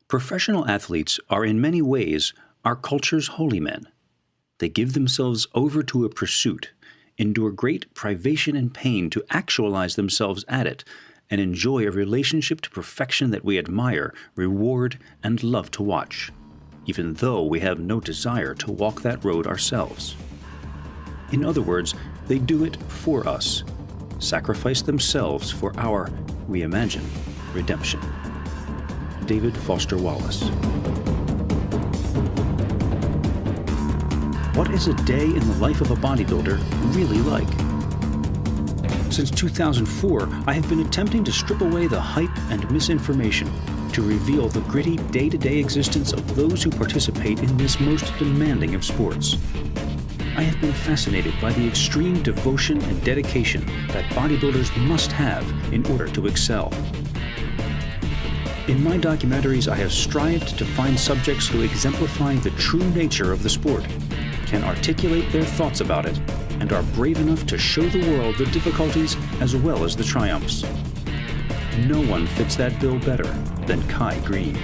Professional athletes are in many ways our culture's holy men. They give themselves over to a pursuit, endure great privation and pain to actualize themselves at it, and enjoy a relationship to perfection that we admire, reward, and love to watch, even though we have no desire to walk that road ourselves. In other words, they do it for us, sacrifice themselves for our, we imagine, redemption. David Foster Wallace. What is a day in the life of a bodybuilder really like? Since 2004, I have been attempting to strip away the hype and misinformation to reveal the gritty day-to-day existence of those who participate in this most demanding of sports. I have been fascinated by the extreme devotion and dedication that bodybuilders must have in order to excel. In my documentaries, I have strived to find subjects who exemplify the true nature of the sport, can articulate their thoughts about it, and are brave enough to show the world the difficulties as well as the triumphs. No one fits that bill better than Kai Greene.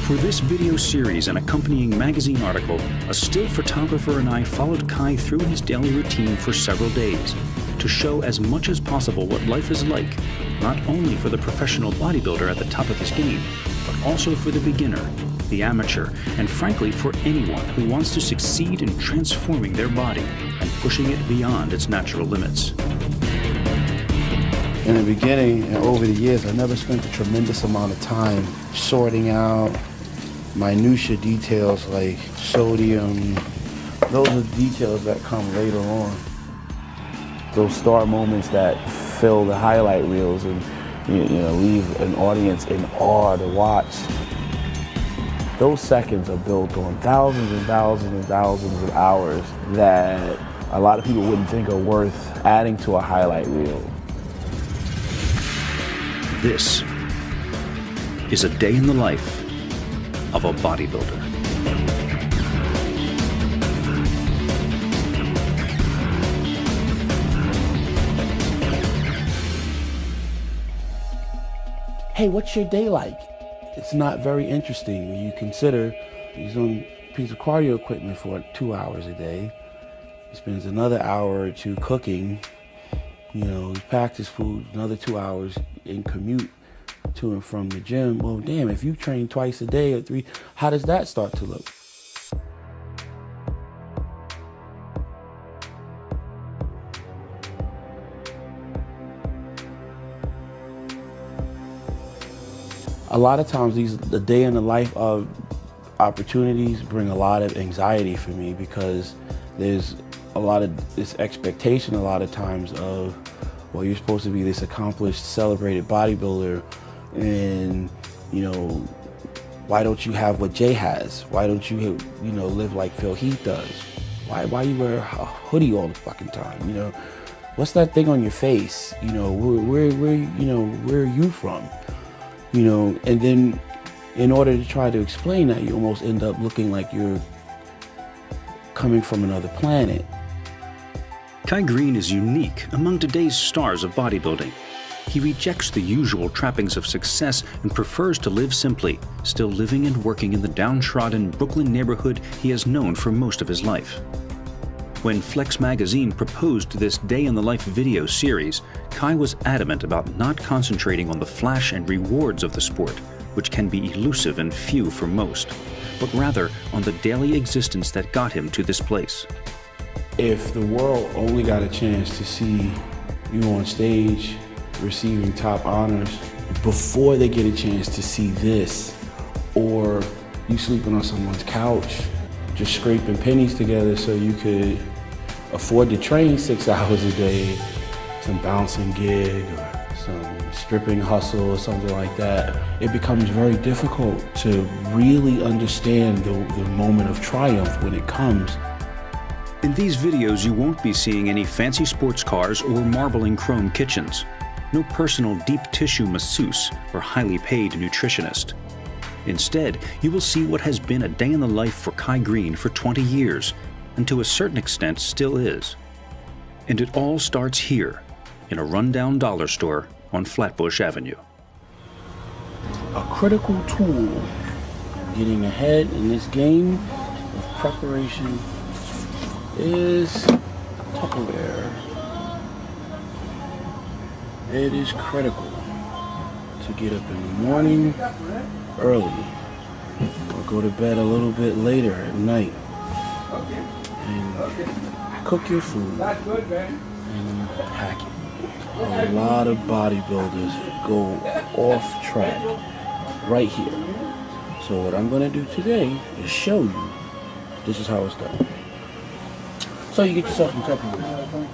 For this video series and accompanying magazine article, a still photographer and I followed Kai through his daily routine for several days to show as much as possible what life is like, not only for the professional bodybuilder at the top of his game, but also for the beginner, the amateur, and frankly for anyone who wants to succeed in transforming their body and pushing it beyond its natural limits. In the beginning and over the years, I never spent a tremendous amount of time sorting out minutia details like sodium. Those are details that come later on. Those star moments that fill the highlight reels and leave an audience in awe to watch. Those seconds are built on thousands and thousands and thousands of hours that a lot of people wouldn't think are worth adding to a highlight reel. This is a day in the life of a bodybuilder. Hey, what's your day like? It's not very interesting when you consider he's on a piece of cardio equipment for 2 hours a day. He spends another hour or two cooking. He packs his food, another 2 hours in commute to and from the gym. Well, damn, if you train twice a day or three, how does that start to look? A lot of times the day in the life of opportunities bring a lot of anxiety for me because there's a lot of this expectation a lot of times of, well, you're supposed to be this accomplished, celebrated bodybuilder, and why don't you have what Jay has? Why don't you live like Phil Heath does? Why you wear a hoodie all the fucking time? What's that thing on your face? Where are you from? And then in order to try to explain that, you almost end up looking like you're coming from another planet. Kai Greene is unique among today's stars of bodybuilding. He rejects the usual trappings of success and prefers to live simply, still living and working in the downtrodden Brooklyn neighborhood he has known for most of his life. When Flex magazine proposed this Day in the Life video series, Kai was adamant about not concentrating on the flash and rewards of the sport, which can be elusive and few for most, but rather on the daily existence that got him to this place. If the world only got a chance to see you on stage receiving top honors before they get a chance to see this, or you sleeping on someone's couch, just scraping pennies together so you could afford to train 6 hours a day, some bouncing gig or some stripping hustle or something like that, it becomes very difficult to really understand the moment of triumph when it comes. In these videos, you won't be seeing any fancy sports cars or marbling chrome kitchens. No personal deep tissue masseuse or highly paid nutritionist. Instead, you will see what has been a day in the life for Kai Greene for 20 years, and to a certain extent still is. And it all starts here, in a rundown dollar store on Flatbush Avenue. a critical tool getting ahead in this game of preparation is Tupperware. It is critical to get up in the morning early or go to bed a little bit later at night and cook your food and pack it. A lot of bodybuilders go off track right here. So what I'm going to do today is show you this is how it's done. So you get yourself some Tupperware.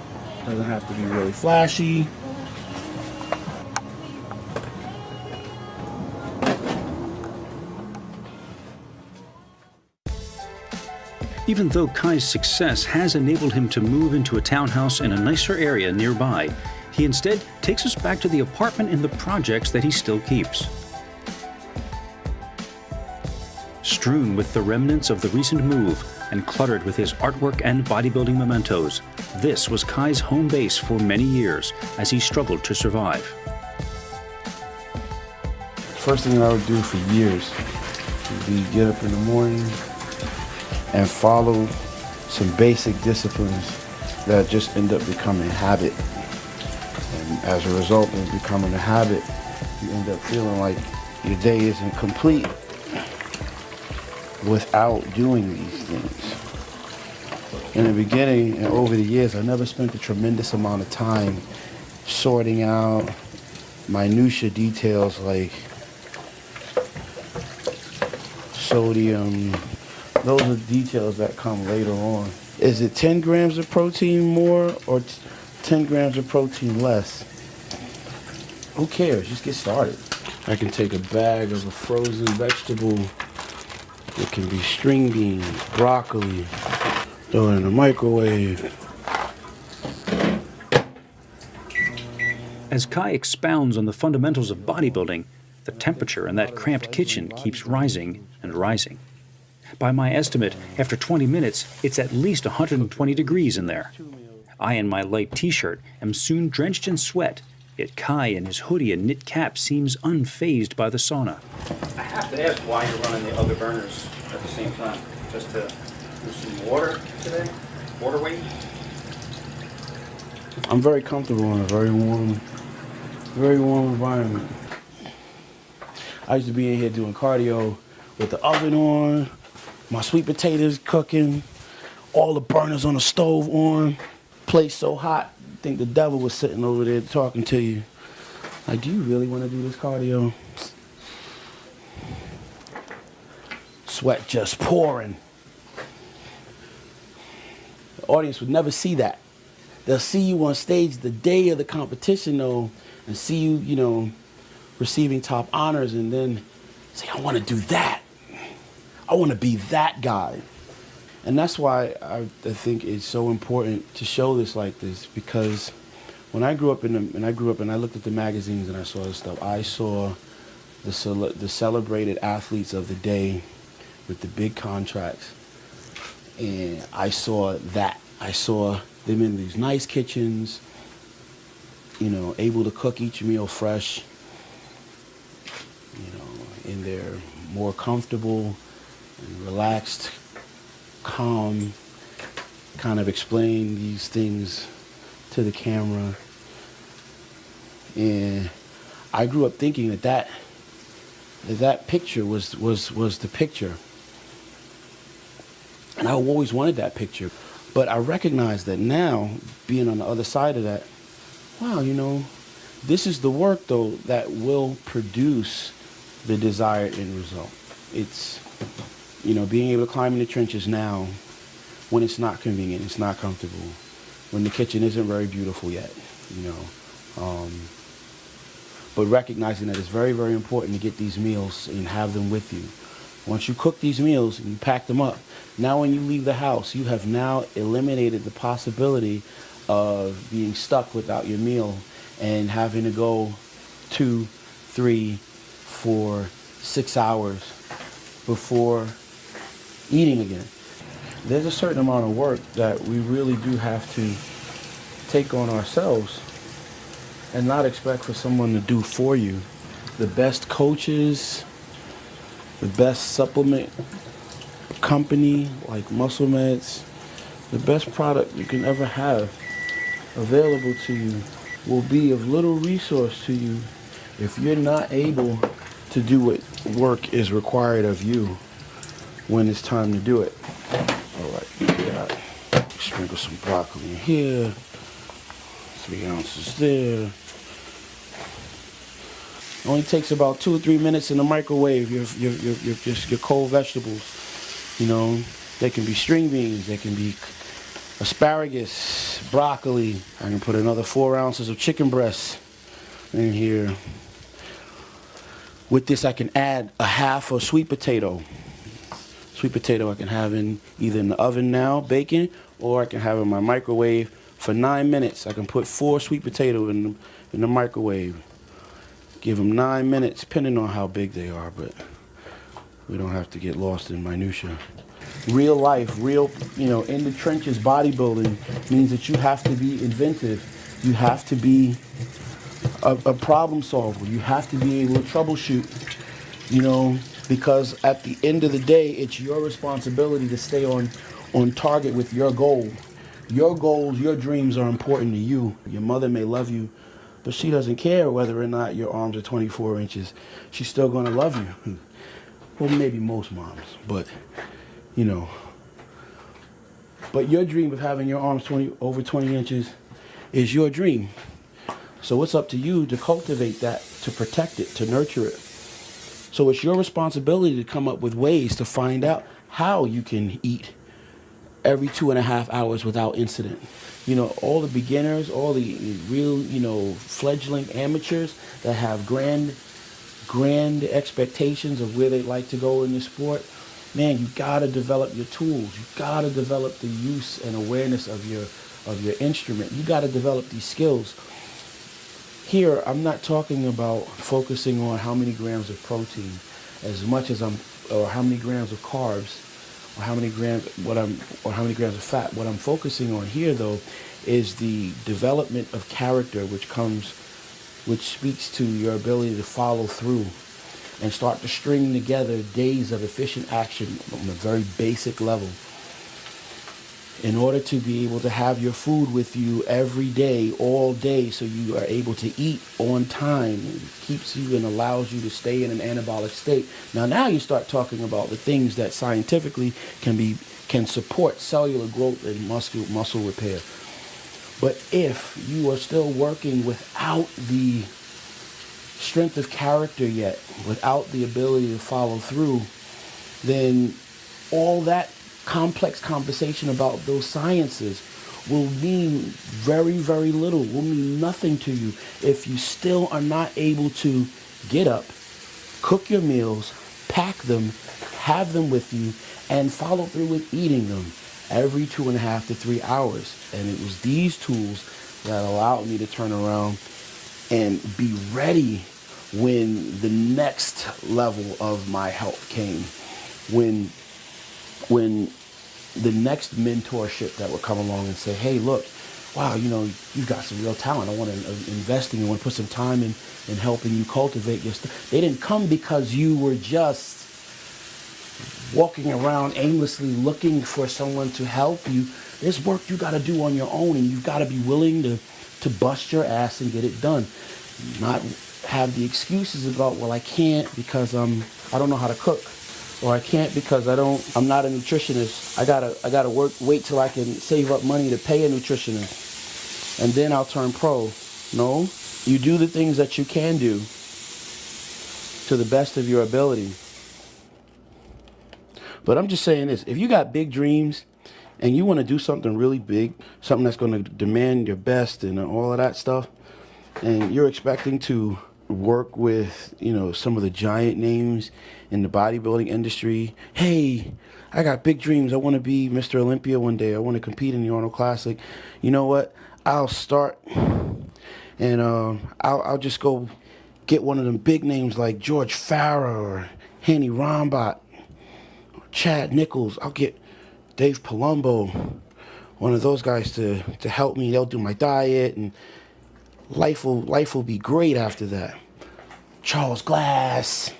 Doesn't have to be really flashy. Even though Kai's success has enabled him to move into a townhouse in a nicer area nearby, he instead takes us back to the apartment in the projects that he still keeps. Strewn with the remnants of the recent move and cluttered with his artwork and bodybuilding mementos, this was Kai's home base for many years as he struggled to survive. First thing I would do for years would be get up in the morning and follow some basic disciplines that just end up becoming habit. And as a result of becoming a habit, you end up feeling like your day isn't complete without doing these things. In the beginning and over the years, I never spent a tremendous amount of time sorting out minutia details like sodium. Those are details that come later on. Is it 10 grams of protein more or 10 grams of protein less? Who cares? Just get started. I can take a bag of a frozen vegetable. It can be string beans, broccoli, throw it in the microwave. As Kai expounds on the fundamentals of bodybuilding, the temperature in that cramped kitchen keeps rising and rising. By my estimate, after 20 minutes, it's at least 120 degrees in there. I, in my light t-shirt, am soon drenched in sweat, yet Kai in his hoodie and knit cap seems unfazed by the sauna. I have to ask why you're running the other burners at the same time. Just to do some water today? Water weight? I'm very comfortable in a very warm environment. I used to be in here doing cardio with the oven on, my sweet potatoes cooking, all the burners on the stove on, place so hot, I think the devil was sitting over there talking to you. Like, do you really want to do this cardio? Sweat just pouring. The audience would never see that. They'll see you on stage the day of the competition, though, and see you, receiving top honors, and then say, I want to do that. I want to be that guy. And that's why I think it's so important to show this like this, because when I grew up and I looked at the magazines and I saw this stuff, I saw the celebrated athletes of the day with the big contracts. And I saw that. I saw them in these nice kitchens, able to cook each meal fresh, in their more comfortable and relaxed, calm, kind of explain these things to the camera. And I grew up thinking that picture was the picture. And I always wanted that picture. But I recognize that now, being on the other side of that, wow, this is the work, though, that will produce the desired end result. It's, being able to climb in the trenches now when it's not convenient, it's not comfortable, when the kitchen isn't very beautiful yet, but recognizing that it's very, very important to get these meals and have them with you. Once you cook these meals and you pack them up, now when you leave the house, you have now eliminated the possibility of being stuck without your meal and having to go 2, 3, 4, 6 hours before eating again. There's a certain amount of work that we really do have to take on ourselves and not expect for someone to do for you the best coaches, the best supplement company like Muscle Meds, the best product you can ever have available to you will be of little resource to you if you're not able to do what work is required of you when it's time to do it. All right, we got sprinkle some broccoli in here, 3 ounces there. Only takes about 2 or 3 minutes in the microwave. Your cold vegetables, you know, they can be string beans, they can be asparagus, broccoli. I can put another 4 ounces of chicken breast in here. With this, I can add a half a sweet potato. Sweet potato I can have either in the oven now, baking, or I can have in my microwave for 9 minutes. I can put 4 sweet potatoes in the microwave. Give them 9 minutes, depending on how big they are, but we don't have to get lost in minutia. Real life, in the trenches bodybuilding means that you have to be inventive. You have to be a problem solver. You have to be able to troubleshoot, because at the end of the day, it's your responsibility to stay on target with your goal. Your goals, your dreams are important to you. Your mother may love you, but she doesn't care whether or not your arms are 24 inches. She's still going to love you. Well, maybe most moms, but, But your dream of having your arms over 20 inches is your dream. So it's up to you to cultivate that, to protect it, to nurture it. So it's your responsibility to come up with ways to find out how you can eat every 2.5 hours without incident. All the beginners, all the real, fledgling amateurs that have grand expectations of where they'd like to go in the sport, man, you gotta develop your tools. You gotta develop the use and awareness of your instrument. You gotta develop these skills. Here, I'm not talking about focusing on how many grams of protein as much as or how many grams of carbs, or how many grams of fat. What I'm focusing on here, though, is the development of character, which speaks to your ability to follow through and start to string together days of efficient action on a very basic level in order to be able to have your food with you every day, all day, so you are able to eat on time. It keeps you and allows you to stay in an anabolic state. Now you start talking about the things that scientifically can support cellular growth and muscle repair. But if you are still working without the strength of character yet, without the ability to follow through, then all that complex conversation about those sciences will mean very, very little, will mean nothing to you if you still are not able to get up, cook your meals, pack them, have them with you, and follow through with eating them every 2.5 to 3 hours. And it was these tools that allowed me to turn around and be ready when the next level of my health came, when the next mentorship that would come along and say, hey, look, wow, you've got some real talent. I want to invest in you. I want to put some time in helping you cultivate your stuff. They didn't come because you were just walking around aimlessly looking for someone to help you. There's work you got to do on your own, and you've got to be willing to bust your ass and get it done. Not have the excuses about, well, I can't because I don't know how to cook, or I can't because I'm not a nutritionist. I gotta wait till I can save up money to pay a nutritionist, and then I'll turn pro. No, you do the things that you can do to the best of your ability. But I'm just saying this: if you got big dreams and you want to do something really big, something that's going to demand your best and all of that stuff, and you're expecting to work with, some of the giant names in the bodybuilding industry. Hey, I got big dreams. I want to be Mr. Olympia one day. I want to compete in the Arnold Classic. You know what? I'll start and I'll just go get one of them big names like George Farah or Hanny Rombot or Chad Nichols. I'll get Dave Palumbo, one of those guys to help me. They'll do my diet, and life will be great after that. Charles Glass.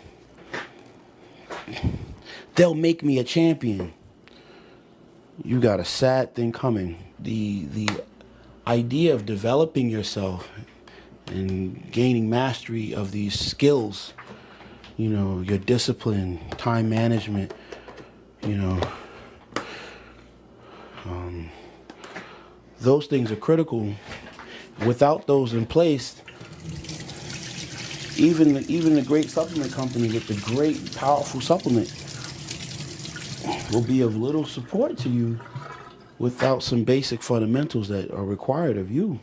They'll make me a champion. You got a sad thing coming. The idea of developing yourself and gaining mastery of these skills, you know, your discipline, time management, you know, those things are critical. Without those in place, even the great supplement company with the great powerful supplement will be of little support to you without some basic fundamentals that are required of you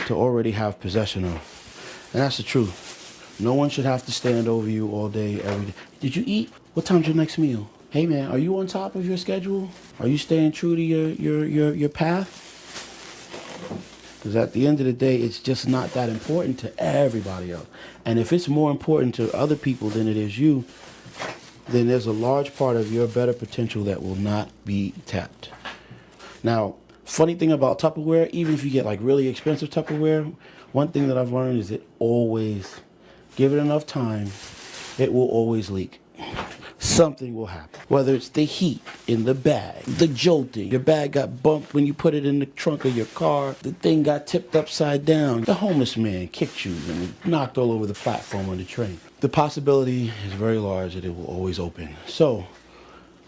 to already have possession of. And that's the truth. No one should have to stand over you all day, every day. Did you eat? What time's your next meal? Hey man, are you on top of your schedule? Are you staying true to your path? Because at the end of the day, it's just not that important to everybody else. And if it's more important to other people than it is you, then there's a large part of your better potential that will not be tapped. Now, funny thing about Tupperware, even if you get like really expensive Tupperware, one thing that I've learned is it always, give it enough time, it will always leak. Something will happen. Whether it's the heat in the bag, the jolting, your bag got bumped when you put it in the trunk of your car, the thing got tipped upside down, the homeless man kicked you and knocked all over the platform on the train. The possibility is very large that it will always open. So,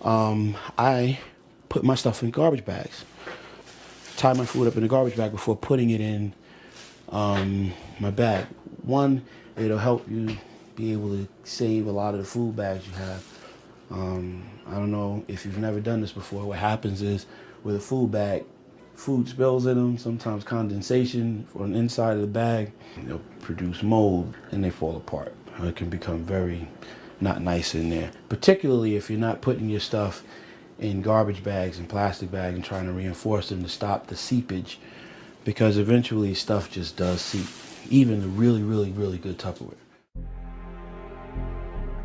I put my stuff in garbage bags. Tie my food up in a garbage bag before putting it in my bag. One, it'll help you be able to save a lot of the food bags you have. I don't know if you've never done this before. What happens is with a food bag, food spills in them, sometimes condensation on the inside of the bag. They'll produce mold and they fall apart. It can become very not nice in there, particularly if you're not putting your stuff in garbage bags and plastic bags and trying to reinforce them to stop the seepage, because eventually stuff just does seep, even the really, really, really good Tupperware.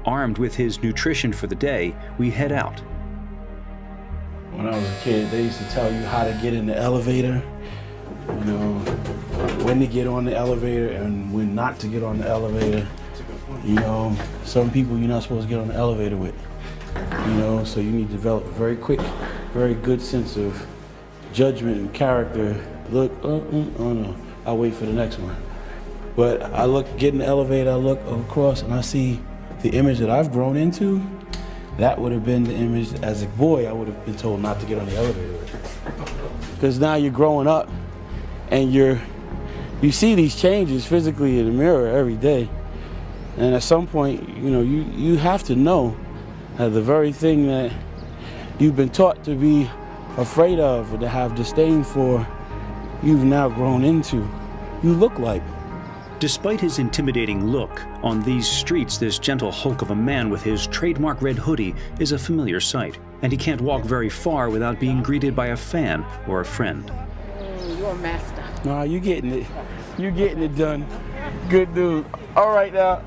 Armed with his nutrition for the day, we head out. When I was a kid, they used to tell you how to get in the elevator, you know, when to get on the elevator and when not to get on the elevator. You know, some people you're not supposed to get on the elevator with, you know, so you need to develop a very quick, very good sense of judgment and character. Look, oh no, I'll wait for the next one. But I get in the elevator, I look across and I see the image that I've grown into. That would have been the image as a boy I would have been told not to get on the elevator with. Because now you're growing up and you see these changes physically in the mirror every day. And at some point, you know, you have to know that the very thing that you've been taught to be afraid of or to have disdain for, you've now grown into. You look like. Despite his intimidating look, on these streets, this gentle hulk of a man with his trademark red hoodie is a familiar sight, and he can't walk very far without being greeted by a fan or a friend. You're a master. Nah, you getting it. You're getting it done. Good dude. All right now.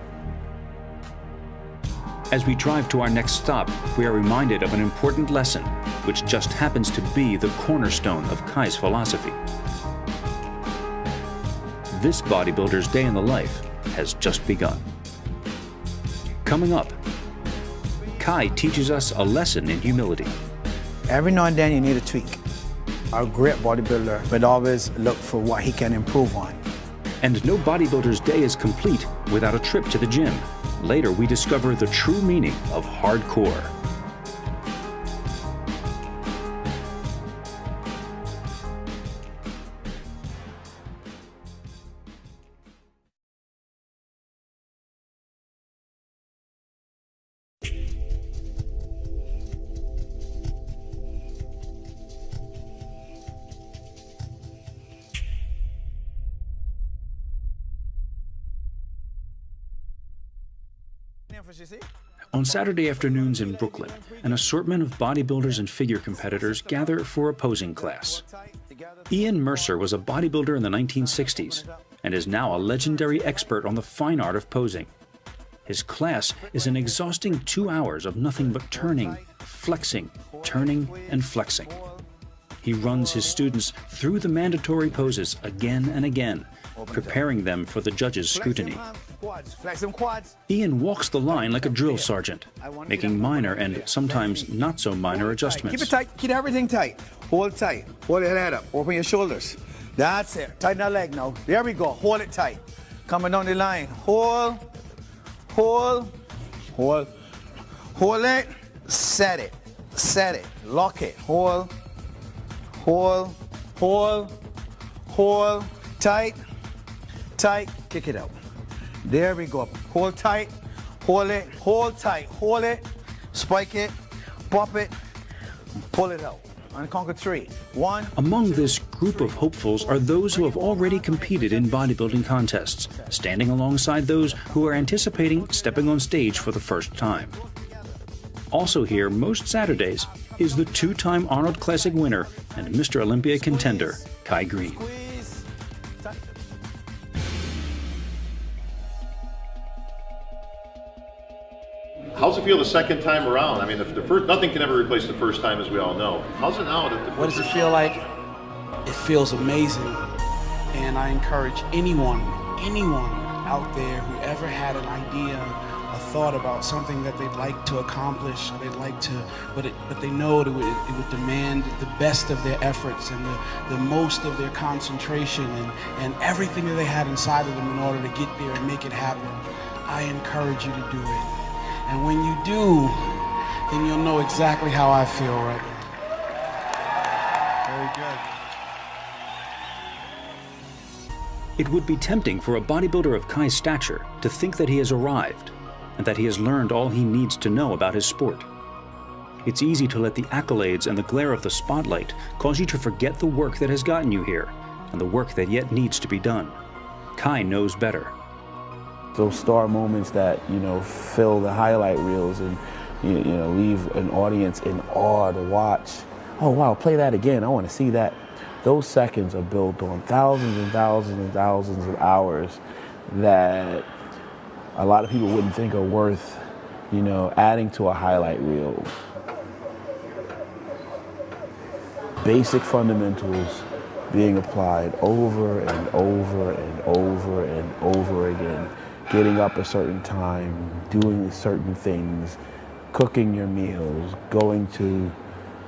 As we drive to our next stop, we are reminded of an important lesson, which just happens to be the cornerstone of Kai's philosophy. This bodybuilder's day in the life has just begun. Coming up, Kai teaches us a lesson in humility. Every now and then you need a tweak. A great bodybuilder would always look for what he can improve on. And no bodybuilder's day is complete without a trip to the gym. Later, we discover the true meaning of hardcore. On Saturday afternoons in Brooklyn, an assortment of bodybuilders and figure competitors gather for a posing class. Ian Mercer was a bodybuilder in the 1960s and is now a legendary expert on the fine art of posing. His class is an exhausting 2 hours of nothing but turning, flexing, turning, and flexing. He runs his students through the mandatory poses again and again, preparing them for the judges' scrutiny. Quads, flex them quads. Ian walks the line like a drill sergeant, making minor and sometimes not so minor adjustments. Keep it tight, keep everything tight. Hold tight, hold your head up, open your shoulders. That's it, tighten that leg now. There we go, hold it tight. Coming down the line, hold, hold, hold, hold it, set it, lock it, hold, hold, hold, hold, tight, tight, kick it out. There we go, hold tight, hold it, hold tight, hold it, spike it, pop it, pull it out. On conquer 3. 1. Among this group of hopefuls are those who have already competed in bodybuilding contests, standing alongside those who are anticipating stepping on stage for the first time. Also here most Saturdays is the two-time Arnold Classic winner and Mr. Olympia contender, Kai Greene. Squeeze. Tight. How's it feel the second time around? I mean, the first, nothing can ever replace the first time, as we all know. How's it now? What does it feel like? It feels amazing. And I encourage anyone out there who ever had an idea, a thought about something that they'd like to accomplish, or they'd like to, but they know it would demand the best of their efforts and the most of their concentration and everything that they had inside of them in order to get there and make it happen. I encourage you to do it. And when you do, then you'll know exactly how I feel right now. Very good. It would be tempting for a bodybuilder of Kai's stature to think that he has arrived and that he has learned all he needs to know about his sport. It's easy to let the accolades and the glare of the spotlight cause you to forget the work that has gotten you here and the work that yet needs to be done. Kai knows better. Those star moments that, fill the highlight reels and, leave an audience in awe to watch. Oh, wow, play that again. I want to see that. Those seconds are built on thousands and thousands and thousands of hours that a lot of people wouldn't think are worth, adding to a highlight reel. Basic fundamentals being applied over and over and over and over again. Getting up a certain time, doing certain things, cooking your meals, going to,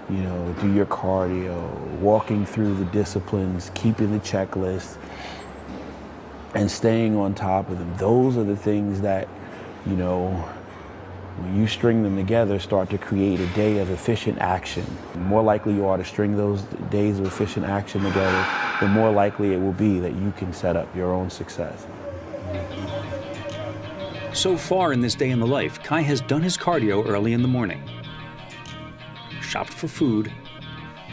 do your cardio, walking through the disciplines, keeping the checklist, and staying on top of them. Those are the things that, when you string them together, start to create a day of efficient action. The more likely you are to string those days of efficient action together, the more likely it will be that you can set up your own success. So far in this day in the life, Kai has done his cardio early in the morning, shopped for food,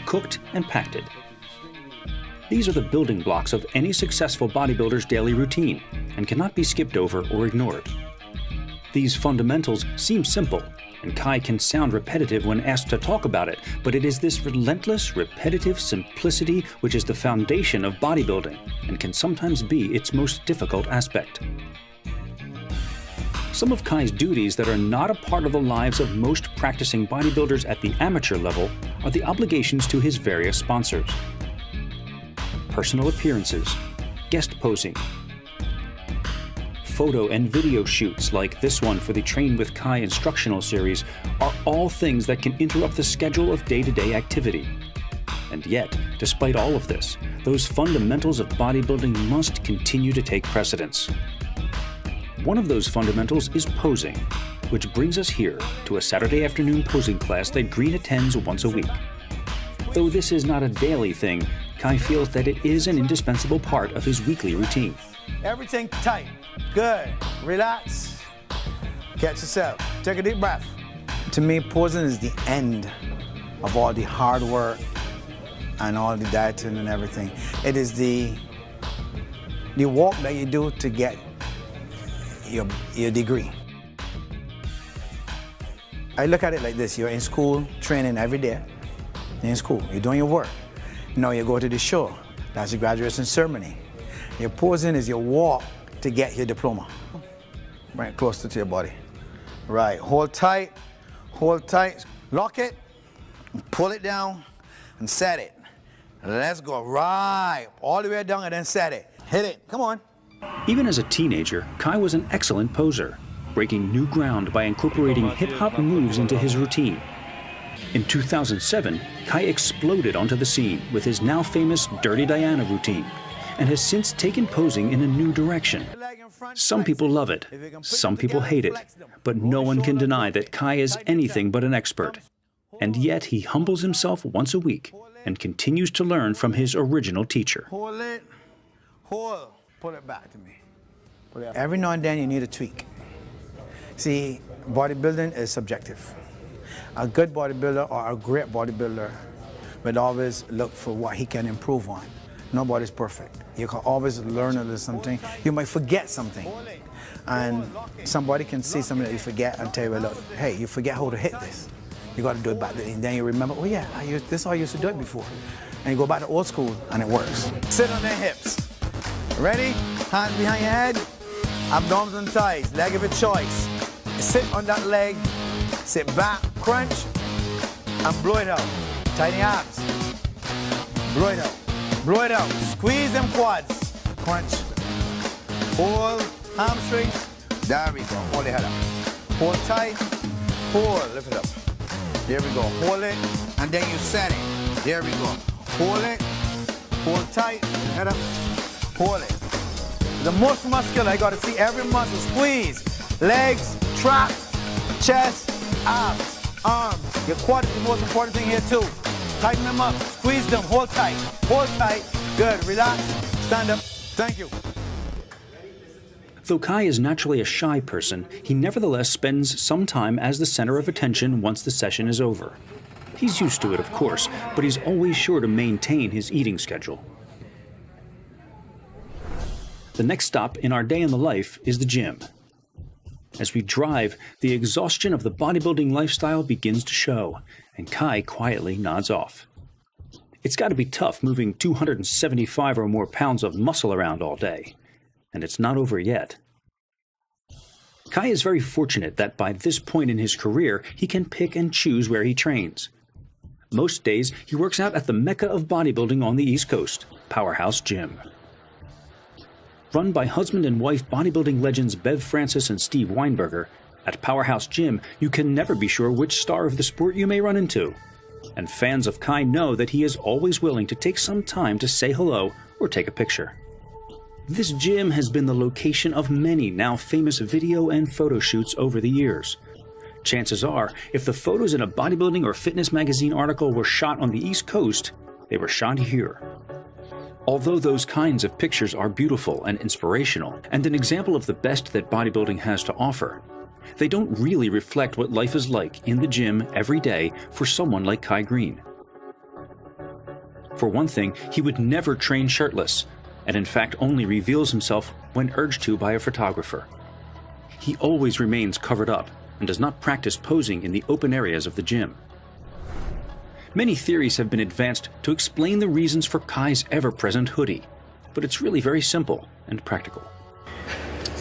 cooked and packed it. These are the building blocks of any successful bodybuilder's daily routine and cannot be skipped over or ignored. These fundamentals seem simple, and Kai can sound repetitive when asked to talk about it, but it is this relentless, repetitive simplicity which is the foundation of bodybuilding and can sometimes be its most difficult aspect. Some of Kai's duties that are not a part of the lives of most practicing bodybuilders at the amateur level are the obligations to his various sponsors. Personal appearances, guest posing, photo and video shoots like this one for the Train with Kai instructional series are all things that can interrupt the schedule of day-to-day activity. And yet, despite all of this, those fundamentals of bodybuilding must continue to take precedence. One of those fundamentals is posing, which brings us here to a Saturday afternoon posing class that Greene attends once a week. Though this is not a daily thing, Kai feels that it is an indispensable part of his weekly routine. Everything tight. Good. Relax. Catch yourself. Take a deep breath. To me, posing is the end of all the hard work and all the dieting and everything. It is the walk that you do to get your degree. I look at it like this. You're in school, training every day. You're in school, you're doing your work. Now you go to the show. That's your graduation ceremony. Your posing is your walk to get your diploma. Bring it closer to your body. Right, hold tight, lock it, pull it down, and set it. Let's go, right, all the way down and then set it. Hit it, come on. Even as a teenager, Kai was an excellent poser, breaking new ground by incorporating hip-hop moves into his routine. In 2007, Kai exploded onto the scene with his now famous Dirty Diana routine, and has since taken posing in a new direction. Some people love it, some people hate it, but no one can deny that Kai is anything but an expert. And yet he humbles himself once a week and continues to learn from his original teacher. Hold it, hold, pull it back to me. Every now and then you need a tweak. See, bodybuilding is subjective. A good bodybuilder or a great bodybuilder would always look for what he can improve on. Nobody's perfect. You can always learn a little something. You might forget something. And somebody can see something that you forget and tell you, look, hey, you forget how to hit this. You got to do it back then. And then you remember, oh yeah, this is how I used to do it before. And you go back to old school and it works. Sit on their hips. Ready? Hands behind your head. Abdominals and thighs. Leg of your choice. Sit on that leg. Sit back, crunch, and blow it out. Tighten your abs. Blow it out. Blow it out. Squeeze them quads. Crunch. Hold. Hamstring. There we go. Hold your head up. Hold tight. Hold. Lift it up. There we go. Hold it. And then you set it. There we go. Hold it. Hold tight. Head up. Hold it. The most muscular. I got to see every muscle. Squeeze. Legs. Traps. Chest. Abs. Arms. Your quad is the most important thing here too. Tighten them up. Squeeze them. Hold tight. Hold tight. Good. Relax. Stand up. Thank you. Though Kai is naturally a shy person, he nevertheless spends some time as the center of attention once the session is over. He's used to it, of course, but he's always sure to maintain his eating schedule. The next stop in our day in the life is the gym. As we drive, the exhaustion of the bodybuilding lifestyle begins to show, and Kai quietly nods off. It's got to be tough moving 275 or more pounds of muscle around all day. And it's not over yet. Kai is very fortunate that by this point in his career, he can pick and choose where he trains. Most days, he works out at the mecca of bodybuilding on the East Coast, Powerhouse Gym. Run by husband and wife bodybuilding legends Bev Francis and Steve Weinberger, at Powerhouse Gym, you can never be sure which star of the sport you may run into. And fans of Kai know that he is always willing to take some time to say hello or take a picture. This gym has been the location of many now famous video and photo shoots over the years. Chances are, if the photos in a bodybuilding or fitness magazine article were shot on the East Coast, they were shot here. Although those kinds of pictures are beautiful and inspirational, and an example of the best that bodybuilding has to offer, they don't really reflect what life is like in the gym every day for someone like Kai Greene. For one thing, he would never train shirtless, and in fact only reveals himself when urged to by a photographer. He always remains covered up and does not practice posing in the open areas of the gym. Many theories have been advanced to explain the reasons for Kai's ever-present hoodie, but it's really very simple and practical.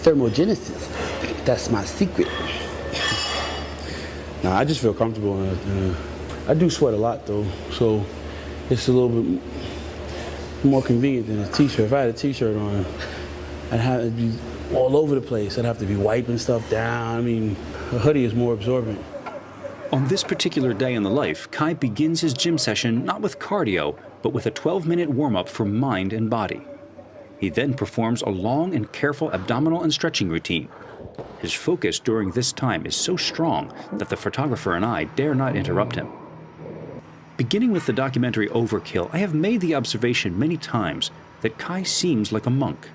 Thermogenesis, that's my secret. Nah, I just feel comfortable. I do sweat a lot though, so it's a little bit more convenient than a t-shirt. If I had a t-shirt on, I'd have to be all over the place. I'd have to be wiping stuff down. I mean, a hoodie is more absorbent. On this particular day in the life, Kai begins his gym session not with cardio, but with a 12-minute warm-up for mind and body. He then performs a long and careful abdominal and stretching routine. His focus during this time is so strong that the photographer and I dare not interrupt him. Beginning with the documentary Overkill, I have made the observation many times that Kai seems like a monk.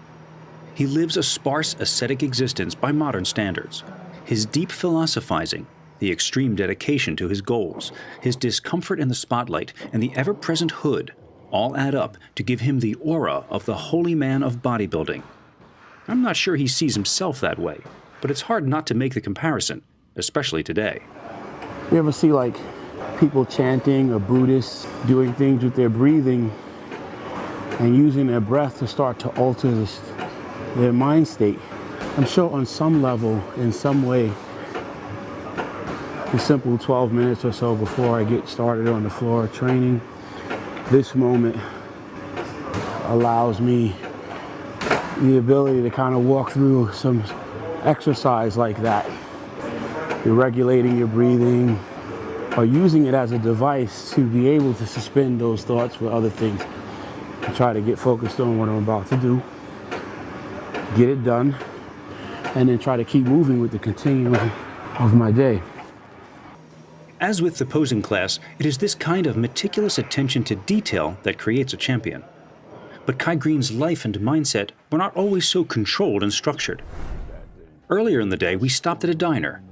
He lives a sparse, ascetic existence by modern standards. His deep philosophizing, the extreme dedication to his goals, his discomfort in the spotlight, and the ever-present hood all add up to give him the aura of the holy man of bodybuilding. I'm not sure he sees himself that way, but it's hard not to make the comparison, especially today. You ever see like people chanting or Buddhists doing things with their breathing and using their breath to start to alter their mind state? I'm sure on some level, in some way, the simple 12 minutes or so before I get started on the floor training, this moment allows me the ability to kind of walk through some exercise like that. You're regulating your breathing or using it as a device to be able to suspend those thoughts for other things and try to get focused on what I'm about to do, get it done, and then try to keep moving with the continuum of my day. As with the posing class, it is this kind of meticulous attention to detail that creates a champion. But Kai Greene's life and mindset were not always so controlled and structured. Earlier in the day, we stopped at a diner.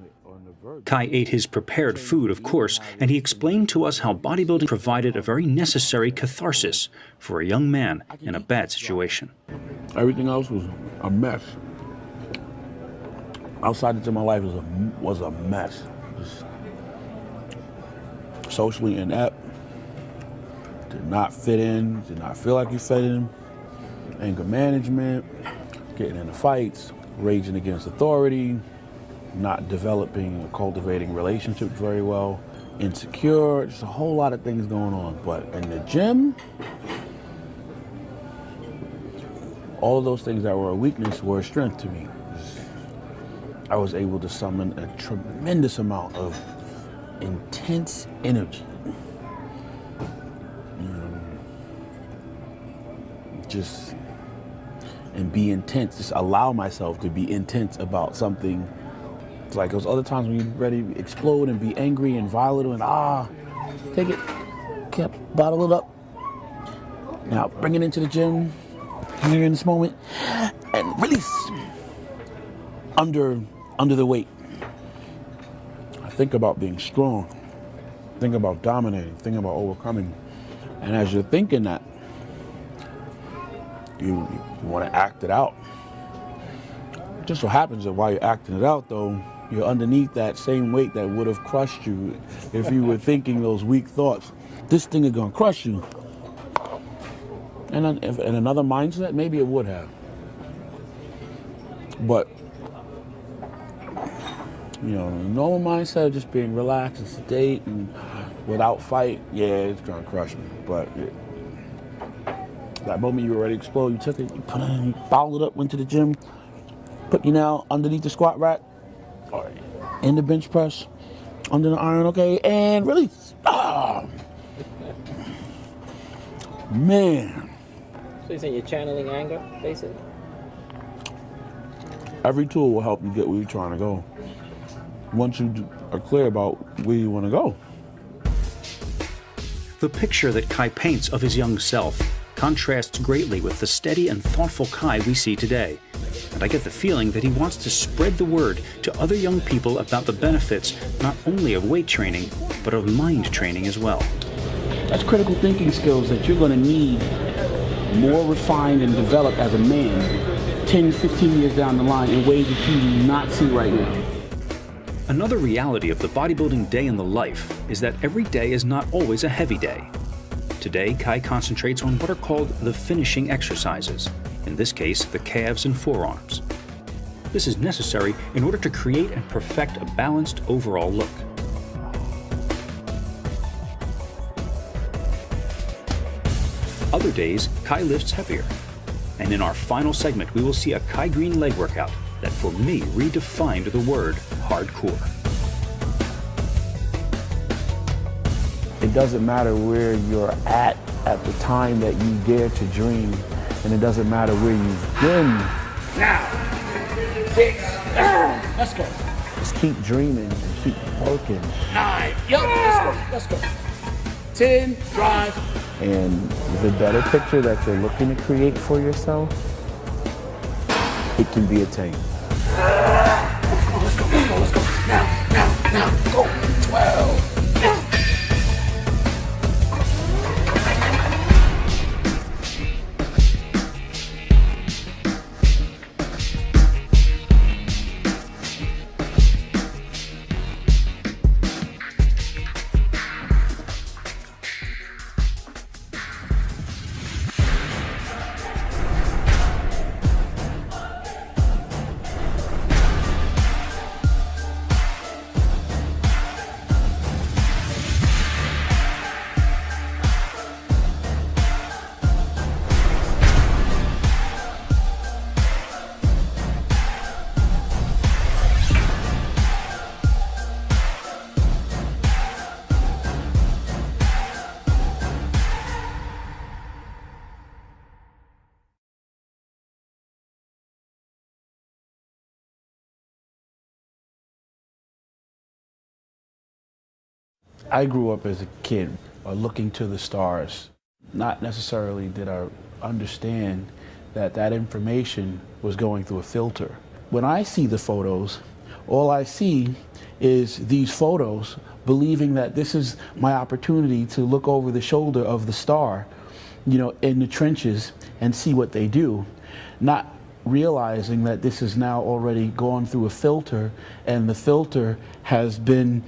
Kai ate his prepared food, of course, and he explained to us how bodybuilding provided a very necessary catharsis for a young man in a bad situation. Everything else was a mess. Outside into my life was a mess. Just socially inept, did not fit in, did not feel like you fit in. Anger management, getting into fights, raging against authority, not developing or cultivating relationships very well, insecure, just a whole lot of things going on. But in the gym, all of those things that were a weakness were a strength to me. I was able to summon a tremendous amount of intense energy. Just, and be intense, just allow myself to be intense about something. It's like those other times when you're ready to explode and be angry and violent and take it, bottle it up. Now bring it into the gym, here in this moment, and release under the weight. I think about being strong, think about dominating, think about overcoming. And as you're thinking that, you want to act it out. It just so happens that while you're acting it out, though, you're underneath that same weight that would have crushed you if you were thinking those weak thoughts. This thing is going to crush you. And in another mindset, maybe it would have. But, normal mindset of just being relaxed and sedate and without fight, yeah, it's going to crush me. But that moment you were ready to explode, you took it, you put it in, you followed it up, went to the gym, put you now underneath the squat rack, or in the bench press, under the iron, okay, and release. Man. So you're saying you're channeling anger, basically? Every tool will help you get where you're trying to go. Once you are clear about where you want to go. The picture that Kai paints of his young self contrasts greatly with the steady and thoughtful Kai we see today. And I get the feeling that he wants to spread the word to other young people about the benefits not only of weight training, but of mind training as well. That's critical thinking skills that you're going to need more refined and developed as a man 10, 15 years down the line in ways that you do not see right now. Another reality of the bodybuilding day in the life is that every day is not always a heavy day. Today, Kai concentrates on what are called the finishing exercises, in this case, the calves and forearms. This is necessary in order to create and perfect a balanced overall look. Other days, Kai lifts heavier. And in our final segment, we will see a Kai Greene leg workout that for me redefined the word hardcore. It doesn't matter where you're at the time that you dare to dream, and it doesn't matter where you've been. Now, 6, let's go. Just keep dreaming and keep working. 9, let's go. 10, drive. And the better picture that you're looking to create for yourself, it can be attained. Let's go. Now, go. 12. I grew up as a kid looking to the stars. Not necessarily did I understand that that information was going through a filter. When I see the photos, all I see is these photos, believing that this is my opportunity to look over the shoulder of the star, you know, in the trenches and see what they do, not realizing that this is now already gone through a filter, and the filter has been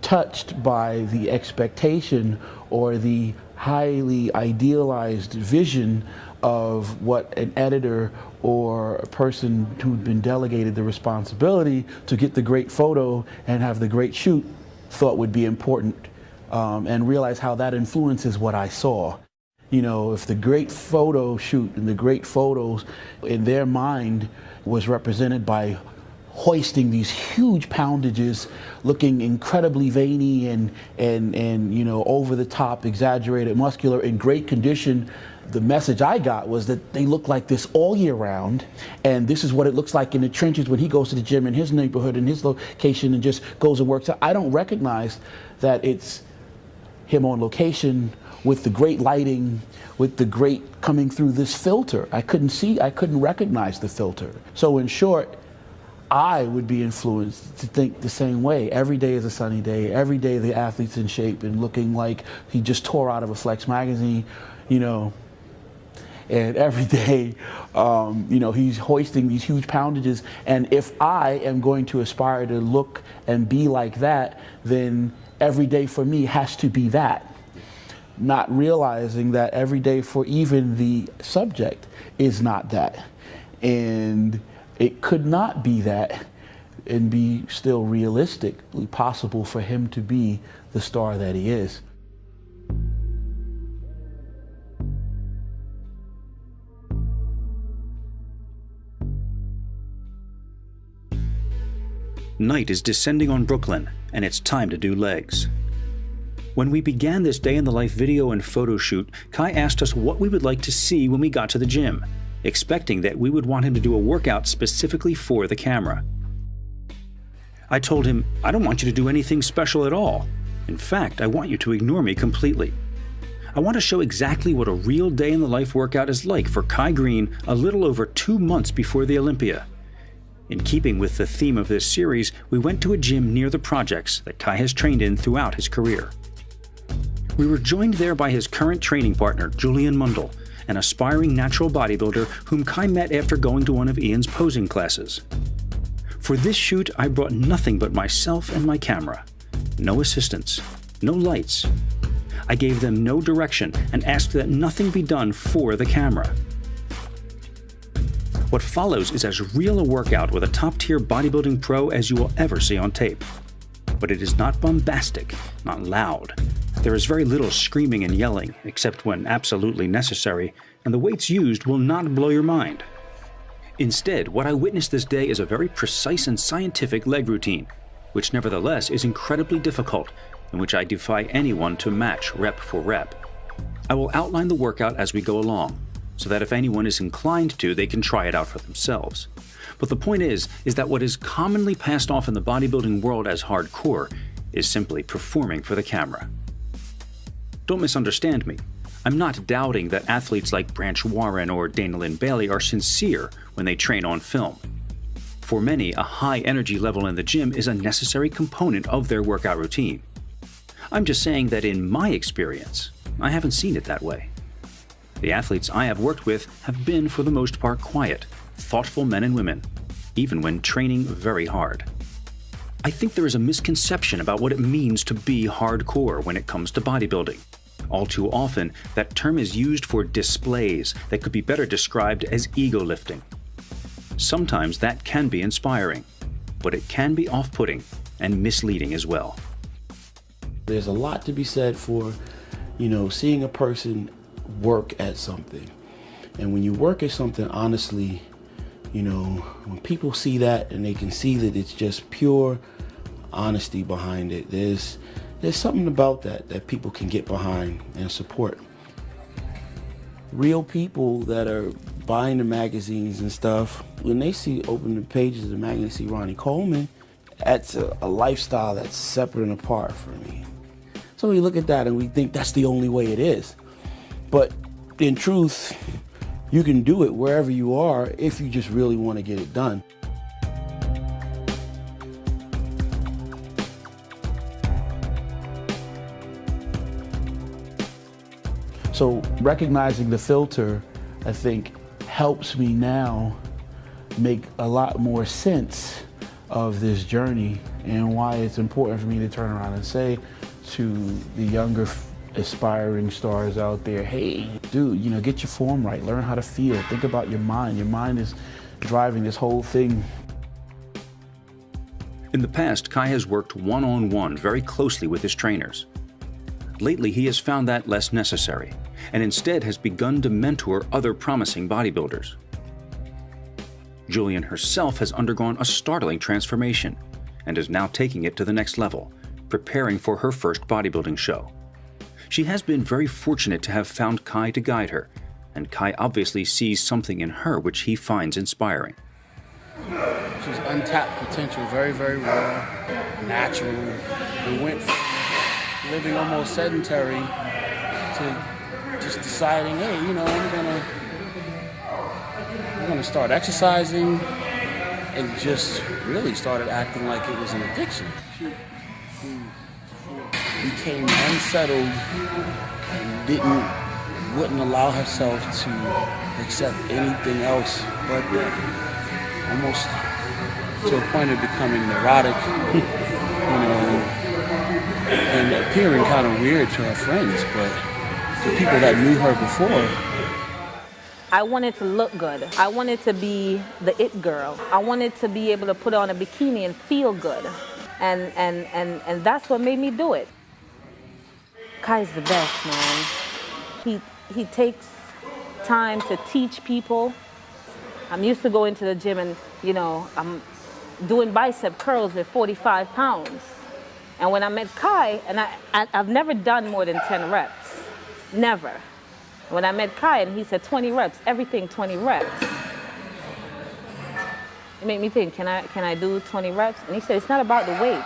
touched by the expectation or the highly idealized vision of what an editor or a person who'd been delegated the responsibility to get the great photo and have the great shoot thought would be important, and realize how that influences what I saw. You know, if the great photo shoot and the great photos in their mind was represented by hoisting these huge poundages, looking incredibly veiny and you know, over the top, exaggerated, muscular, in great condition, the message I got was that they look like this all year round, and this is what it looks like in the trenches when he goes to the gym in his neighborhood, in his location, and just goes and works out. I don't recognize that it's him on location with the great lighting, with the great coming through this filter. I couldn't recognize the filter. So in short, I would be influenced to think the same way. Every day is a sunny day. Every day the athlete's in shape and looking like he just tore out of a Flex magazine, you know. And every day, you know, he's hoisting these huge poundages. And if I am going to aspire to look and be like that, then every day for me has to be that. Not realizing that every day for even the subject is not that. And it could not be that and be still realistically possible for him to be the star that he is. Night is descending on Brooklyn, and it's time to do legs. When we began this day-in-the-life video and photo shoot, Kai asked us what we would like to see when we got to the gym, expecting that we would want him to do a workout specifically for the camera. I told him, I don't want you to do anything special at all. In fact, I want you to ignore me completely. I want to show exactly what a real day-in-the-life workout is like for Kai Greene a little over 2 months before the Olympia. In keeping with the theme of this series, we went to a gym near the projects that Kai has trained in throughout his career. We were joined there by his current training partner, Julian Mundell, an aspiring natural bodybuilder whom Kai met after going to one of Ian's posing classes. For this shoot, I brought nothing but myself and my camera. No assistants, no lights. I gave them no direction and asked that nothing be done for the camera. What follows is as real a workout with a top-tier bodybuilding pro as you will ever see on tape. But it is not bombastic, not loud. There is very little screaming and yelling, except when absolutely necessary, and the weights used will not blow your mind. Instead, what I witnessed this day is a very precise and scientific leg routine, which nevertheless is incredibly difficult, and which I defy anyone to match rep for rep. I will outline the workout as we go along, so that if anyone is inclined to, they can try it out for themselves. But the point is that what is commonly passed off in the bodybuilding world as hardcore is simply performing for the camera. Don't misunderstand me. I'm not doubting that athletes like Branch Warren or Dana Lynn Bailey are sincere when they train on film. For many, a high energy level in the gym is a necessary component of their workout routine. I'm just saying that in my experience, I haven't seen it that way. The athletes I have worked with have been, for the most part, quiet, thoughtful men and women, even when training very hard. I think there is a misconception about what it means to be hardcore when it comes to bodybuilding. All too often, that term is used for displays that could be better described as ego lifting. Sometimes that can be inspiring, but it can be off-putting and misleading as well. There's a lot to be said for, you know, seeing a person work at something. And when you work at something honestly, you know, when people see that and they can see that it's just pure honesty behind it, there's something about that people can get behind and support. Real people that are buying the magazines and stuff, when they open the pages of the magazine and see Ronnie Coleman, that's a lifestyle that's separate and apart from me. So we look at that and we think that's the only way it is. But in truth, you can do it wherever you are if you just really want to get it done. So recognizing the filter, I think, helps me now make a lot more sense of this journey and why it's important for me to turn around and say to the younger aspiring stars out there, hey, dude, you know, get your form right, learn how to feel, think about your mind. Your mind is driving this whole thing. In the past, Kai has worked one-on-one very closely with his trainers. Lately, he has found that less necessary, and instead has begun to mentor other promising bodybuilders. Julian herself has undergone a startling transformation and is now taking it to the next level, preparing for her first bodybuilding show. She has been very fortunate to have found Kai to guide her, and Kai obviously sees something in her which he finds inspiring. She's untapped potential, very, very raw, natural. We went from living almost sedentary to just deciding, hey, you know, I'm gonna start exercising, and just really started acting like it was an addiction. She became unsettled and wouldn't allow herself to accept anything else but that. Almost to a point of becoming neurotic, you know, and appearing kind of weird to her friends, but to people that knew her before. I wanted to look good. I wanted to be the it girl. I wanted to be able to put on a bikini and feel good. And that's what made me do it. Kai's the best, man. He takes time to teach people. I'm used to going to the gym and, you know, I'm doing bicep curls at 45 pounds. And when I met Kai, and I've never done more than 10 reps, never. When I met Kai and he said 20 reps, everything 20 reps. It made me think, can I do 20 reps? And he said, it's not about the weights.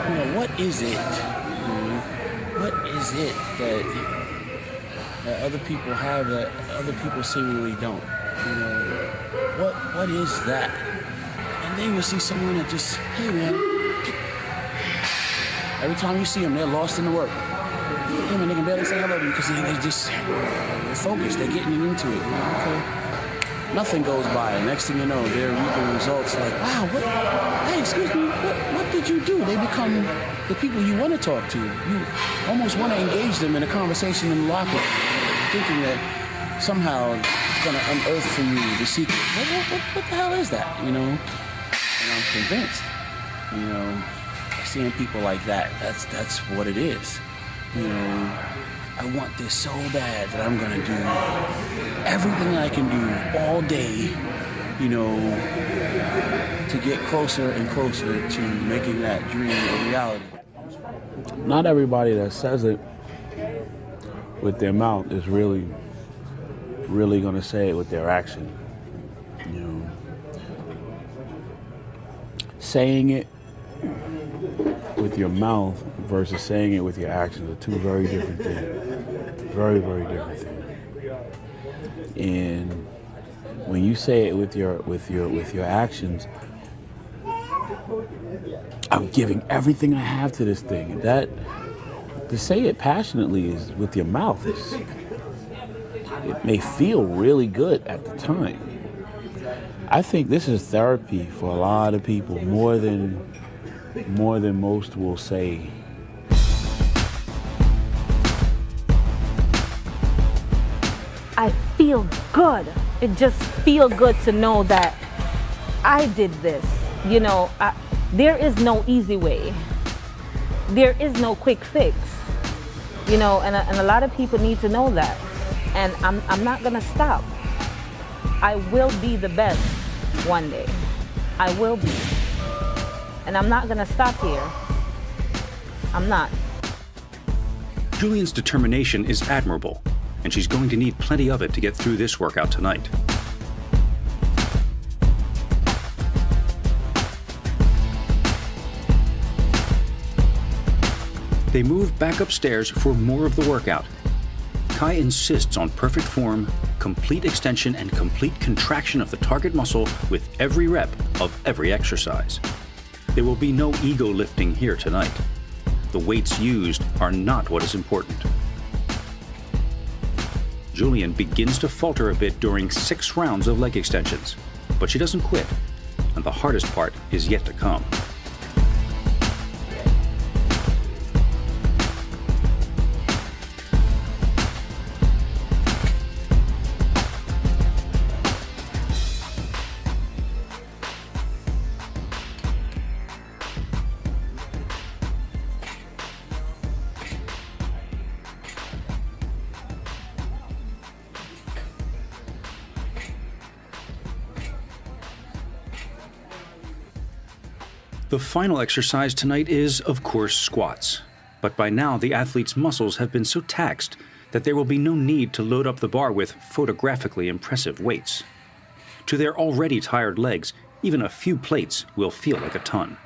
You know, what is it? What is it that other people have that other people seemingly don't? You know, what is that? And then you see someone that just, hey man, every time you see them, they're lost in the work. Hey man, they can barely say hello to you because they're focused, they're getting into it. You know? Okay. Nothing goes by, and next thing you know, they're reaping results like, wow, hey, excuse me, what did you do? They become the people you want to talk to. You almost want to engage them in a conversation in the locker room, thinking that somehow it's going to unearth for you the secret. What the hell is that, you know? And I'm convinced, you know, seeing people like that, that's what it is. You know, I want this so bad that I'm gonna do everything I can do all day, you know, to get closer and closer to making that dream a reality. Not everybody that says it with their mouth is really gonna say it with their action. You know, saying it with your mouth versus saying it with your actions are two very different things. Very, very different things. And when you say it with your actions, I'm giving everything I have to this thing. That to say it passionately is with your mouth it may feel really good at the time. I think this is therapy for a lot of people, more than most will say. I feel good. It just feels good to know that I did this. You know, there is no easy way. There is no quick fix. You know, and a lot of people need to know that. And I'm not gonna stop. I will be the best one day. I will be. And I'm not gonna stop here. I'm not. Julian's determination is admirable, and she's going to need plenty of it to get through this workout tonight. They move back upstairs for more of the workout. Kai insists on perfect form, complete extension, and complete contraction of the target muscle with every rep of every exercise. There will be no ego lifting here tonight. The weights used are not what is important. Julian begins to falter a bit during 6 rounds of leg extensions, but she doesn't quit, and the hardest part is yet to come. The final exercise tonight is, of course, squats. But by now, the athlete's muscles have been so taxed that there will be no need to load up the bar with photographically impressive weights. To their already tired legs, even a few plates will feel like a ton.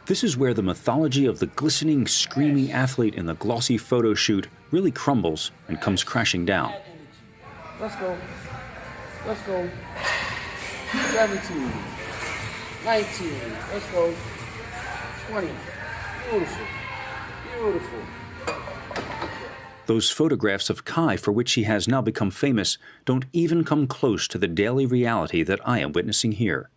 This is where the mythology of the glistening, screaming athlete in the glossy photo shoot really crumbles and comes crashing down. Let's go. Let's go. 17. 19, let's go. 20, beautiful, beautiful. Those photographs of Kai, for which he has now become famous, don't even come close to the daily reality that I am witnessing here.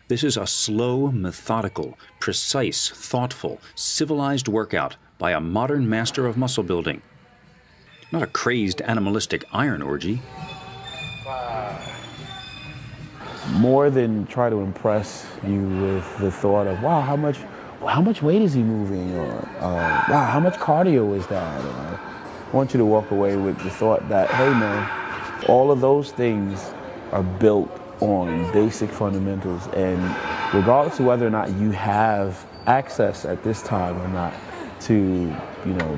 This is a slow, methodical, precise, thoughtful, civilized workout by a modern master of muscle building. Not a crazed, animalistic iron orgy. More than try to impress you with the thought of, wow, how much weight is he moving? Or, wow, how much cardio is that? Or, I want you to walk away with the thought that, hey man, all of those things are built on basic fundamentals, and regardless of whether or not you have access at this time or not to,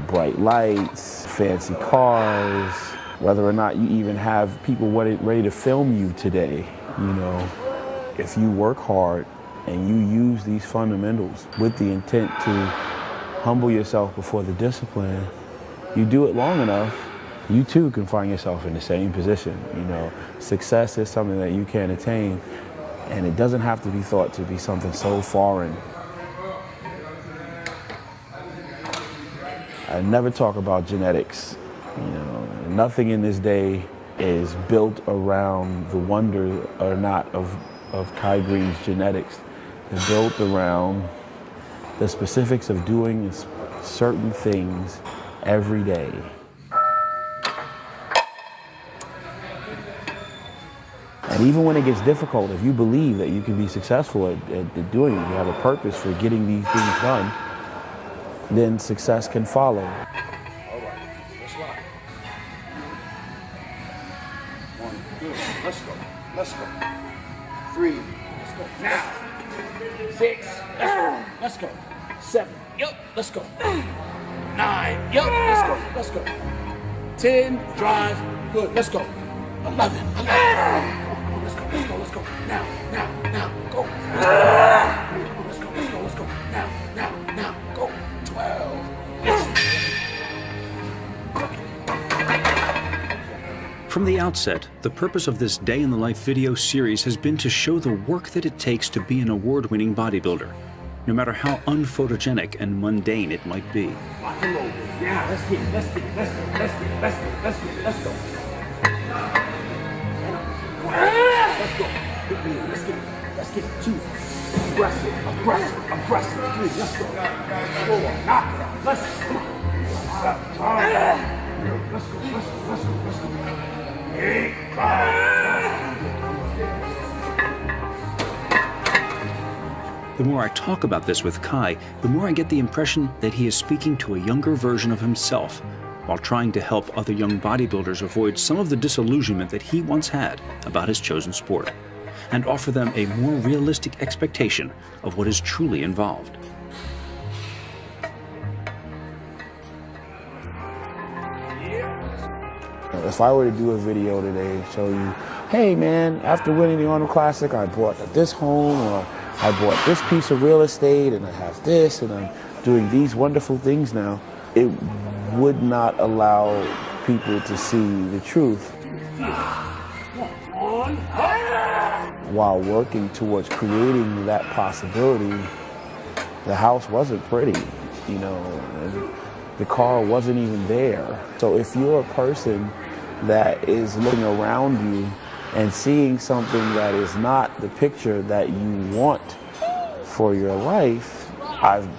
bright lights, fancy cars, whether or not you even have people ready to film you today, if you work hard and you use these fundamentals with the intent to humble yourself before the discipline, you do it long enough, you too can find yourself in the same position. Success is something that you can attain, and it doesn't have to be thought to be something so foreign. I never talk about genetics. Nothing in this day is built around the wonder or not of Kai Greene's genetics. They're built around the specifics of doing certain things every day. And even when it gets difficult, if you believe that you can be successful at doing it, you have a purpose for getting these things done, then success can follow. All right, let's rock. 1, good. Let's go. Let's go. 3. Let's go. Now. 6. Let's go. Let's go. 7. Yep. Let's go. 9. Yep. Let's go. Let's go. 10. Drive. Good. Let's go. 11. 11. Let's go. Let's go. Let's go. Now. Go. Let's go. Let's go. Let's go. Now. Go. 12. From the outset, the purpose of this Day in the Life video series has been to show the work that it takes to be an award-winning bodybuilder, no matter how unphotogenic and mundane it might be. Yeah, let's go. Let's get 2. Aggressive. 3. Let's go. 4. Knock it out. Let's go. Let's go. 8. 5. The more I talk about this with Kai, the more I get the impression that he is speaking to a younger version of himself, while trying to help other young bodybuilders avoid some of the disillusionment that he once had about his chosen sport, and offer them a more realistic expectation of what is truly involved. If I were to do a video today and show you, hey man, after winning the Arnold Classic, I brought this home, or I bought this piece of real estate and I have this and I'm doing these wonderful things now, it would not allow people to see the truth. While working towards creating that possibility, the house wasn't pretty, you know, and the car wasn't even there. So if you're a person that is looking around you and seeing something that is not the picture that you want for your life, I've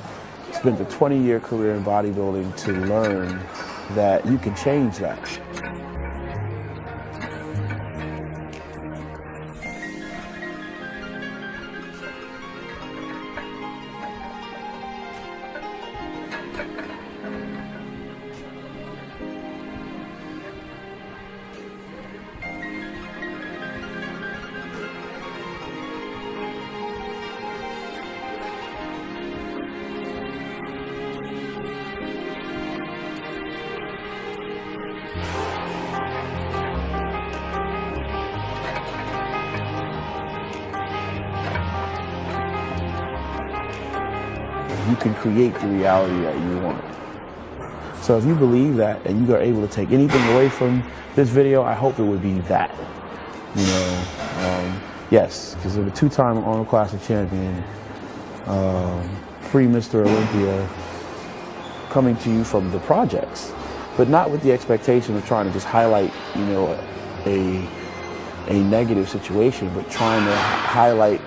spent a 20-year career in bodybuilding to learn that you can change that. You can create the reality that you want. So if you believe that and you are able to take anything away from this video, I hope it would be that. You know, yes, because I'm a two-time Arnold Classic champion, pre-Mr. Olympia, coming to you from the projects, but not with the expectation of trying to just highlight, you know, a negative situation, but trying to highlight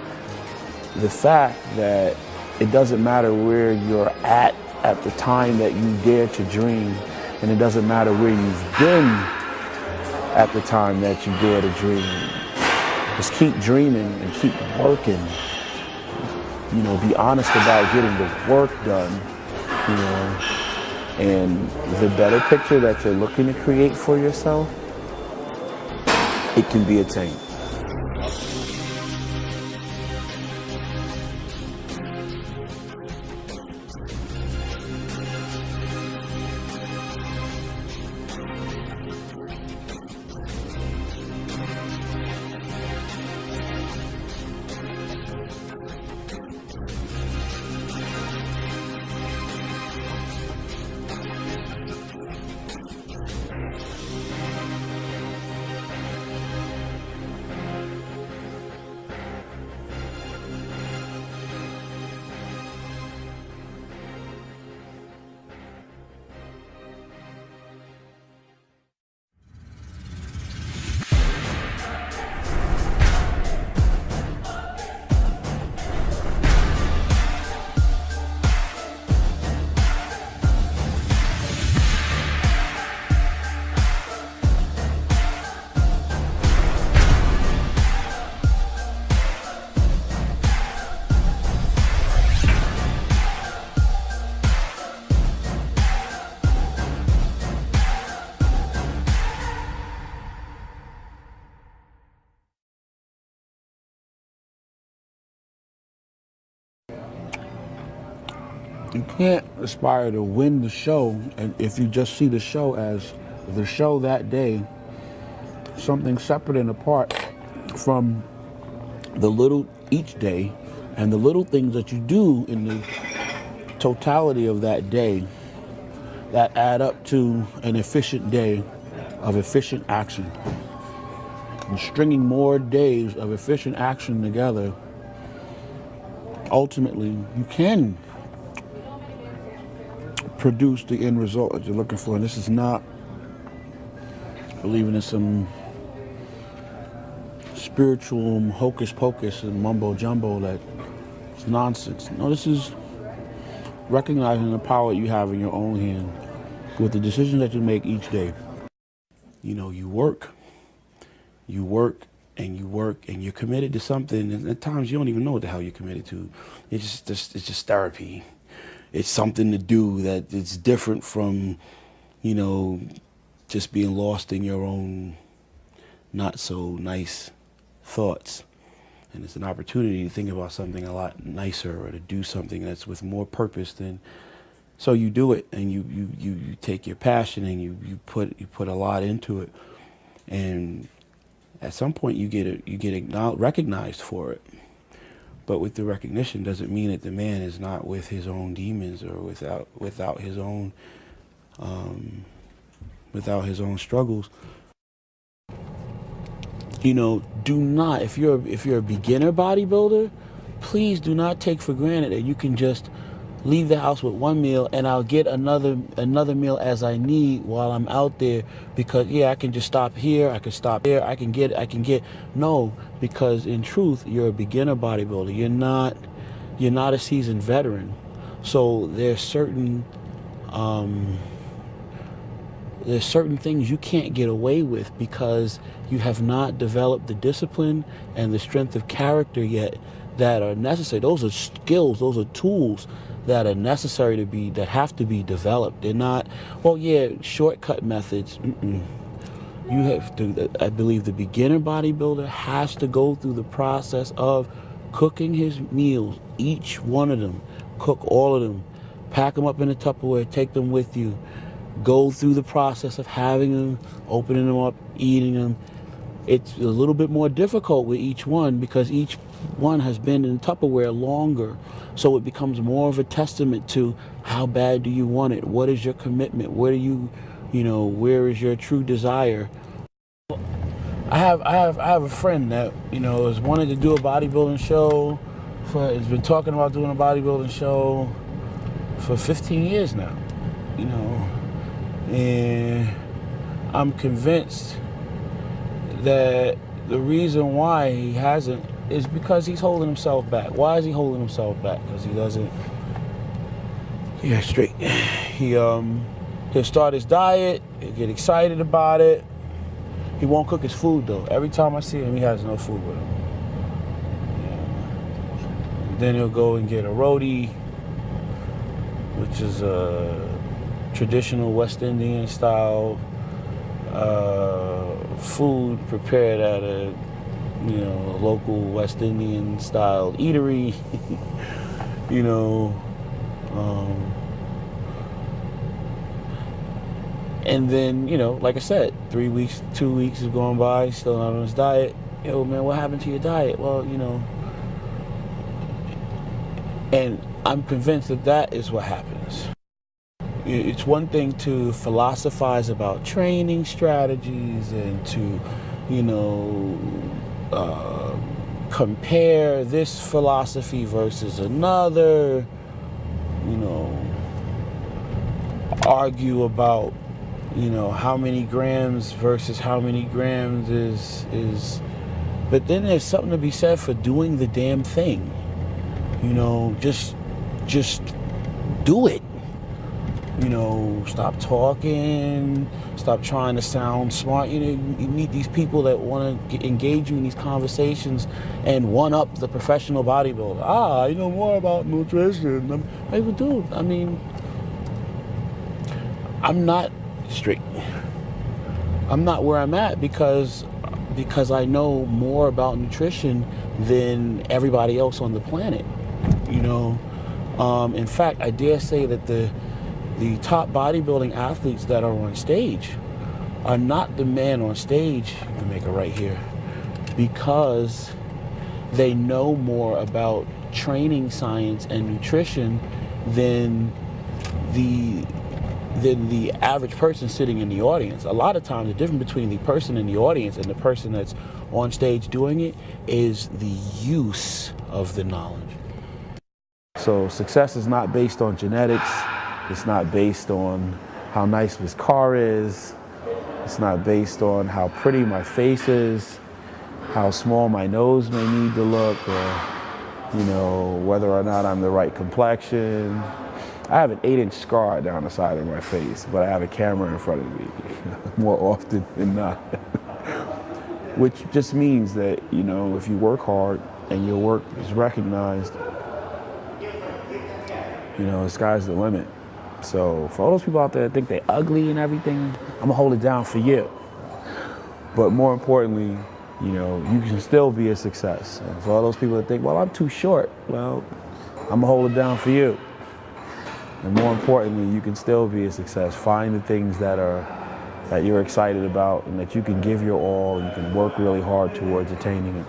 the fact that it doesn't matter where you're at the time that you dare to dream, and it doesn't matter where you've been at the time that you dare to dream. Just keep dreaming and keep working. You know, be honest about getting the work done, you know, and the better picture that you're looking to create for yourself, it can be attained. You can't aspire to win the show, and if you just see the show as the show that day, something separate and apart from the little each day and the little things that you do in the totality of that day that add up to an efficient day of efficient action. And stringing more days of efficient action together, ultimately you can produce the end result that you're looking for. And this is not believing in some spiritual hocus pocus and mumbo jumbo that is nonsense. No, this is recognizing the power you have in your own hand with the decisions that you make each day. You know, you work and you're committed to something, and at times you don't even know what the hell you're committed to. It's just therapy. It's something to do that it's different from, you know, just being lost in your own not so nice thoughts. And it's an opportunity to think about something a lot nicer or to do something that's with more purpose than. So you do it, and you take your passion and you put a lot into it, and at some point you get recognized for it. But with the recognition doesn't mean that the man is not with his own demons or without his own struggles. You know, do not, if you're a beginner bodybuilder, please do not take for granted that you can just leave the house with one meal and I'll get another meal as I need while I'm out there, because yeah, I can just stop here, I can stop there, I can get. No, because in truth, you're a beginner bodybuilder. You're not a seasoned veteran. So there's certain things you can't get away with because you have not developed the discipline and the strength of character yet that are necessary. Those are skills, those are tools that are necessary that have to be developed. They're not, well, yeah, shortcut methods. You have to, I believe the beginner bodybuilder has to go through the process of cooking his meals, each one of them, cook all of them, pack them up in a Tupperware, take them with you, go through the process of having them, opening them up, eating them. It's a little bit more difficult with each one because each one has been in Tupperware longer. So it becomes more of a testament to how bad do you want it? What is your commitment? Where is your true desire? I have a friend that, has wanted to do a bodybuilding show has been talking about doing a bodybuilding show for 15 years now, and I'm convinced that the reason why he hasn't is because he's holding himself back. Why is he holding himself back? Because he doesn't. Yeah, straight. He'll start his diet. He'll get excited about it. He won't cook his food though. Every time I see him, he has no food with him. Yeah. Then he'll go and get a roti, which is a traditional West Indian style food prepared at a local West Indian style eatery. And then, like I said, 3 weeks, 2 weeks is going by, still not on his diet. Yo, man, what happened to your diet? Well, and I'm convinced that is what happens. It's one thing to philosophize about training strategies and to, compare this philosophy versus another, argue about, how many grams versus how many grams is, but then there's something to be said for doing the damn thing. Just do it. Stop talking, stop trying to sound smart. You meet these people that want to engage you in these conversations and one up the professional bodybuilder. I know more about nutrition. I even do. I mean, I'm not straight. I'm not where I'm at because I know more about nutrition than everybody else on the planet. In fact, I dare say that the top bodybuilding athletes that are on stage are not the man on stage, you can make it right here, because they know more about training science and nutrition than the average person sitting in the audience. A lot of times the difference between the person in the audience and the person that's on stage doing it is the use of the knowledge. So success is not based on genetics. It's not based on how nice this car is. It's not based on how pretty my face is, how small my nose may need to look, or, whether or not I'm the right complexion. I have an 8-inch scar down the side of my face, but I have a camera in front of me more often than not. Which just means that, if you work hard and your work is recognized, the sky's the limit. So for all those people out there that think they're ugly and everything, I'm gonna hold it down for you. But more importantly, you can still be a success. And for all those people that think, well, I'm too short, well, I'm gonna hold it down for you. And more importantly, you can still be a success. Find the things that you're excited about and that you can give your all and you can work really hard towards attaining it.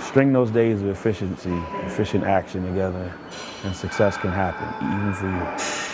String those days of efficient action together, and success can happen, even for you.